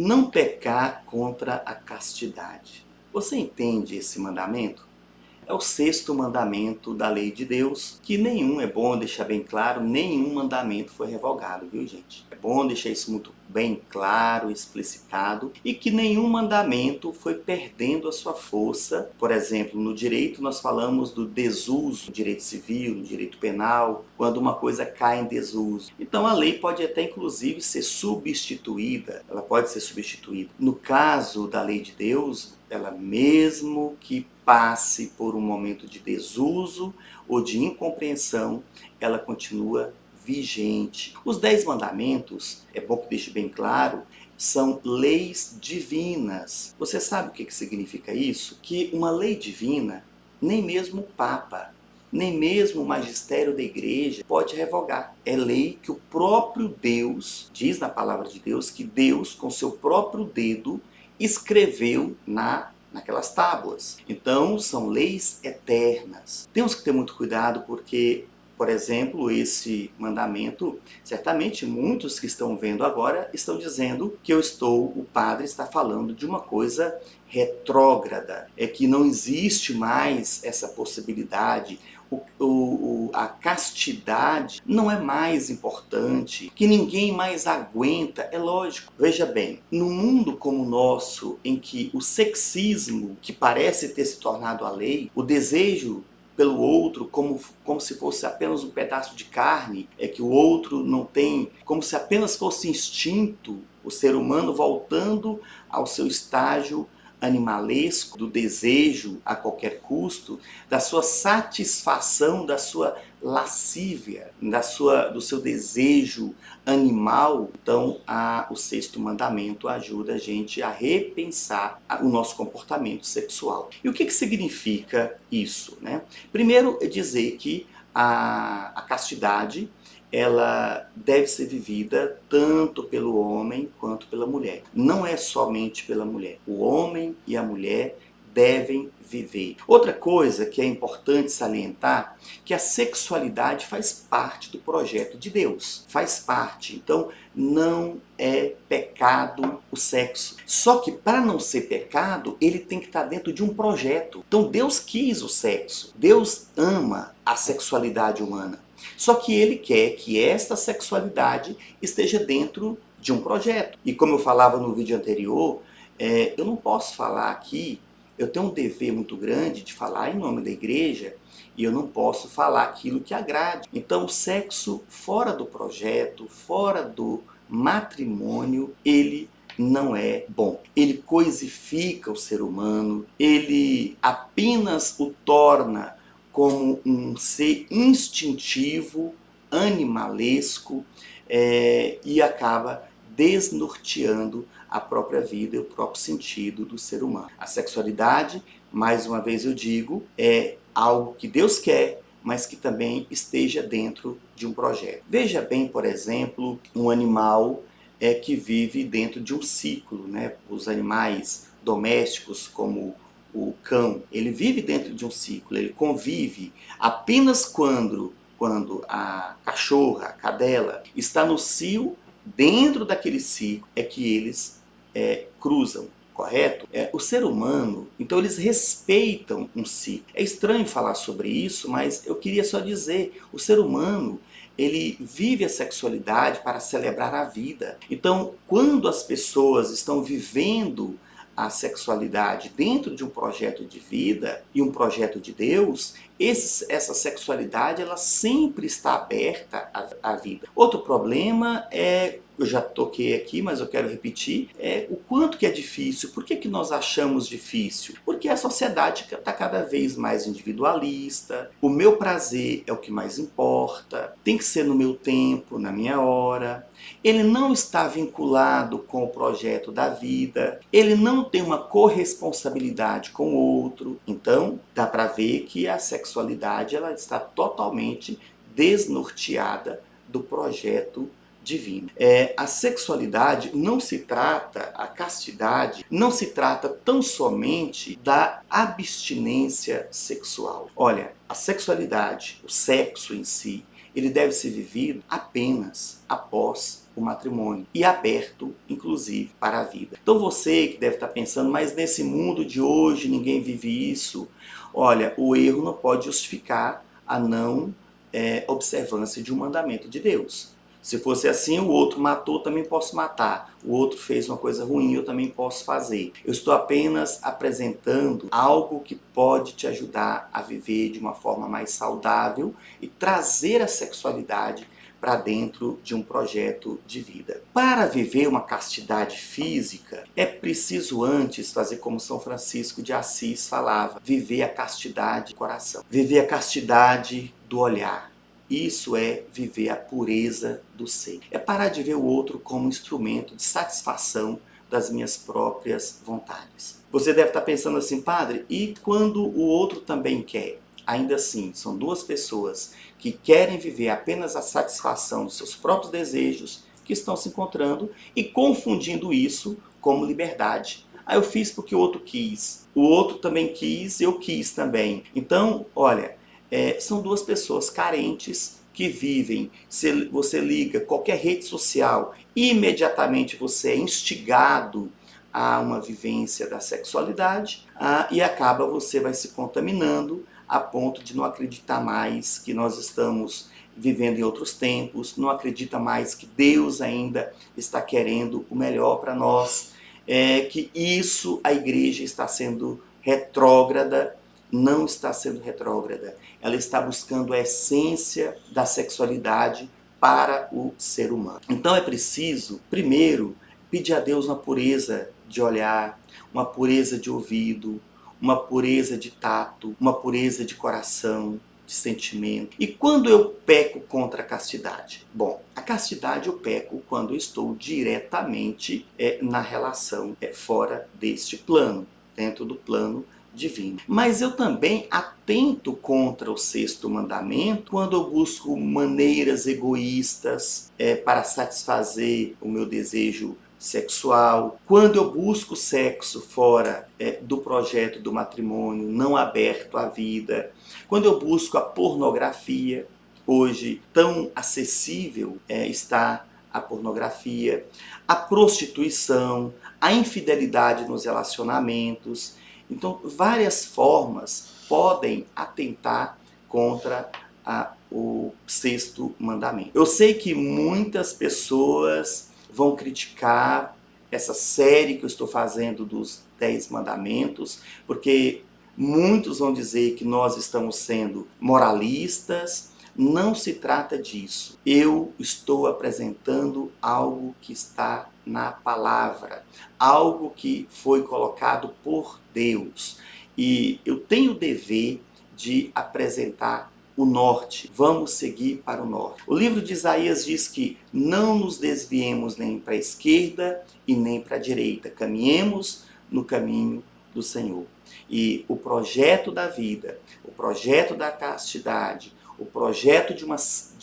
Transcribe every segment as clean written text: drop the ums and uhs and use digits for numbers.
Não pecar contra a castidade. Você entende esse mandamento? É o sexto mandamento da lei de Deus, que nenhum, é bom deixar bem claro, nenhum mandamento foi revogado, viu gente? É bom deixar isso muito bem claro, explicitado, e que nenhum mandamento foi perdendo a sua força. Por exemplo, no direito nós falamos do desuso, no direito civil, no direito penal, quando uma coisa cai em desuso. Então a lei pode até inclusive ser substituída, ela pode ser substituída. No caso da lei de Deus, ela mesmo que passe por um momento de desuso ou de incompreensão, ela continua vigente. Os 10 mandamentos, é bom que deixe bem claro, são leis divinas. Você sabe o que significa isso? Que uma lei divina, nem mesmo o Papa, nem mesmo o magistério da igreja pode revogar. É lei que o próprio Deus, diz na palavra de Deus, que Deus, com seu próprio dedo, escreveu naquelas tábuas. Então, são leis eternas. Temos que ter muito cuidado porque, por exemplo, esse mandamento, certamente muitos que estão vendo agora estão dizendo que o padre está falando de uma coisa retrógrada, é que não existe mais essa possibilidade. A castidade não é mais importante, que ninguém mais aguenta. É lógico. Veja bem, num mundo como o nosso, em que o sexismo, que parece ter se tornado a lei, o desejo pelo outro como se fosse apenas um pedaço de carne, é que o outro não tem, como se apenas fosse instinto, o ser humano voltando ao seu estágio animalesco, do desejo a qualquer custo, da sua satisfação, da sua lascívia, do seu desejo animal. Então, o sexto mandamento ajuda a gente a repensar o nosso comportamento sexual. E o que significa isso, né? Primeiro, é dizer que a castidade ela deve ser vivida tanto pelo homem quanto pela mulher. Não é somente pela mulher. O homem e a mulher devem viver. Outra coisa que é importante salientar, que a sexualidade faz parte do projeto de Deus. Faz parte. Então, não é pecado o sexo. Só que para não ser pecado, ele tem que estar dentro de um projeto. Então, Deus quis o sexo. Deus ama a sexualidade humana. Só que ele quer que esta sexualidade esteja dentro de um projeto. E como eu falava no vídeo anterior, eu não posso falar aqui, eu tenho um dever muito grande de falar em nome da igreja e eu não posso falar aquilo que agrade. Então o sexo fora do projeto, fora do matrimônio, ele não é bom. Ele coisifica o ser humano, ele apenas o torna como um ser instintivo, animalesco, e acaba desnorteando a própria vida e o próprio sentido do ser humano. A sexualidade, mais uma vez eu digo, é algo que Deus quer, mas que também esteja dentro de um projeto. Veja bem, por exemplo, um animal que vive dentro de um ciclo, né? Os animais domésticos, como o cão, ele vive dentro de um ciclo, ele convive. Apenas quando a cachorra, a cadela, está no cio, dentro daquele ciclo, é que eles cruzam, correto? O ser humano, então eles respeitam um ciclo. É estranho falar sobre isso, mas eu queria só dizer, o ser humano, ele vive a sexualidade para celebrar a vida. Então, quando as pessoas estão vivendo a sexualidade dentro de um projeto de vida e um projeto de Deus, essa sexualidade ela sempre está aberta à vida. Outro problema eu já toquei aqui, mas eu quero repetir, o quanto que é difícil. Por que nós achamos difícil? Porque a sociedade está cada vez mais individualista, o meu prazer é o que mais importa, tem que ser no meu tempo, na minha hora, ele não está vinculado com o projeto da vida, ele não tem uma corresponsabilidade com o outro. Então, dá para ver que a sexualidade ela está totalmente desnorteada do projeto divino. A sexualidade não se trata, a castidade não se trata tão somente da abstinência sexual. Olha, a sexualidade, o sexo em si, ele deve ser vivido apenas após o matrimônio e aberto, inclusive, para a vida. Então você que deve estar pensando, mas nesse mundo de hoje ninguém vive isso. Olha, o erro não pode justificar a não observância de um mandamento de Deus. Se fosse assim, o outro matou, também posso matar. O outro fez uma coisa ruim, eu também posso fazer. Eu estou apenas apresentando algo que pode te ajudar a viver de uma forma mais saudável e trazer a sexualidade para dentro de um projeto de vida. Para viver uma castidade física, é preciso antes fazer como São Francisco de Assis falava, viver a castidade do coração, viver a castidade do olhar. Isso é viver a pureza do ser. É parar de ver o outro como instrumento de satisfação das minhas próprias vontades. Você deve estar pensando assim, padre, e quando o outro também quer? Ainda assim, são duas pessoas que querem viver apenas a satisfação dos seus próprios desejos, que estão se encontrando e confundindo isso como liberdade. Ah, eu fiz porque o outro quis, o outro também quis, eu quis também. Então, olha, são duas pessoas carentes que vivem. Se você liga qualquer rede social, imediatamente você é instigado a uma vivência da sexualidade e acaba você vai se contaminando a ponto de não acreditar mais que nós estamos vivendo em outros tempos, não acredita mais que Deus ainda está querendo o melhor para nós, que isso a igreja está sendo retrógrada. Não está sendo retrógrada, ela está buscando a essência da sexualidade para o ser humano. Então é preciso, primeiro, pedir a Deus uma pureza de olhar, uma pureza de ouvido, uma pureza de tato, uma pureza de coração, de sentimento. E quando eu peco contra a castidade? Bom, a castidade eu peco quando eu estou diretamente na relação fora deste plano, dentro do plano divino. Mas eu também atento contra o sexto mandamento quando eu busco maneiras egoístas para satisfazer o meu desejo sexual, quando eu busco sexo fora do projeto do matrimônio, não aberto à vida, quando eu busco a pornografia, hoje tão acessível está a pornografia, a prostituição, a infidelidade nos relacionamentos. Então, várias formas podem atentar contra o sexto mandamento. Eu sei que muitas pessoas vão criticar essa série que eu estou fazendo dos 10 mandamentos, porque muitos vão dizer que nós estamos sendo moralistas. Não se trata disso. Eu estou apresentando algo que está na palavra, algo que foi colocado por Deus. E eu tenho o dever de apresentar o norte. Vamos seguir para o norte. O livro de Isaías diz que não nos desviemos nem para a esquerda e nem para a direita. Caminhemos no caminho do Senhor. E o projeto da vida, o projeto da castidade, o projeto de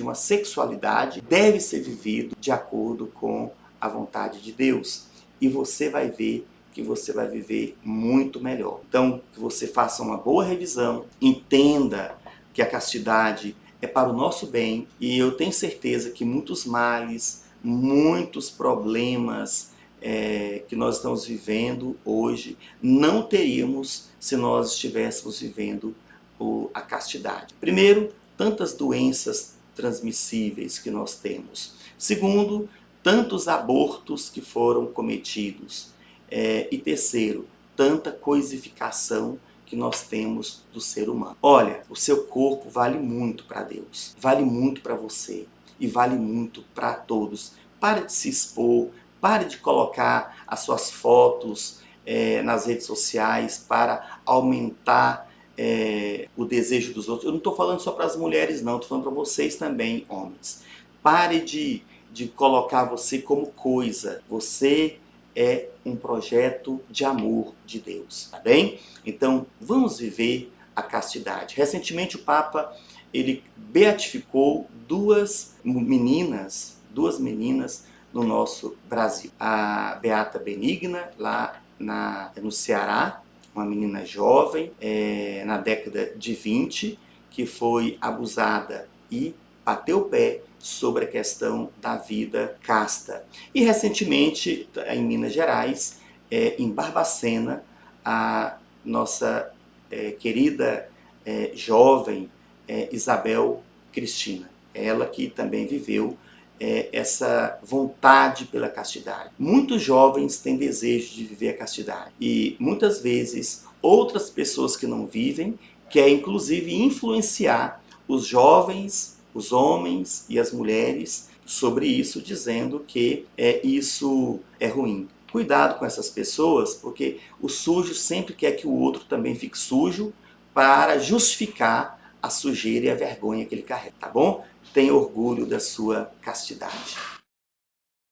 uma sexualidade deve ser vivido de acordo com a vontade de Deus. E você vai ver que você vai viver muito melhor. Então, que você faça uma boa revisão, entenda que a castidade é para o nosso bem, e eu tenho certeza que muitos males, muitos problemas que nós estamos vivendo hoje, não teríamos se nós estivéssemos vivendo a castidade. Primeiro, tantas doenças transmissíveis que nós temos. Segundo, tantos abortos que foram cometidos. E terceiro, tanta coisificação que nós temos do ser humano. Olha, o seu corpo vale muito para Deus, vale muito para você e vale muito para todos. Pare de se expor, pare de colocar as suas fotos nas redes sociais para aumentar o desejo dos outros. Eu não estou falando só para as mulheres não, estou falando para vocês também, homens. Pare de colocar você como coisa. Você é um projeto de amor de Deus, tá bem? Então, vamos viver a castidade. Recentemente o Papa, ele beatificou duas meninas no nosso Brasil. A Beata Benigna, lá no Ceará, uma menina jovem, na década de 20, que foi abusada e bateu o pé sobre a questão da vida casta. E recentemente, em Minas Gerais, em Barbacena, a nossa querida jovem Isabel Cristina, ela que também viveu essa vontade pela castidade. Muitos jovens têm desejo de viver a castidade e muitas vezes outras pessoas que não vivem querem inclusive influenciar os jovens, os homens e as mulheres sobre isso, dizendo que isso é ruim. Cuidado com essas pessoas, porque o sujo sempre quer que o outro também fique sujo para justificar a sujeira e a vergonha que ele carrega, tá bom? Tenha orgulho da sua castidade.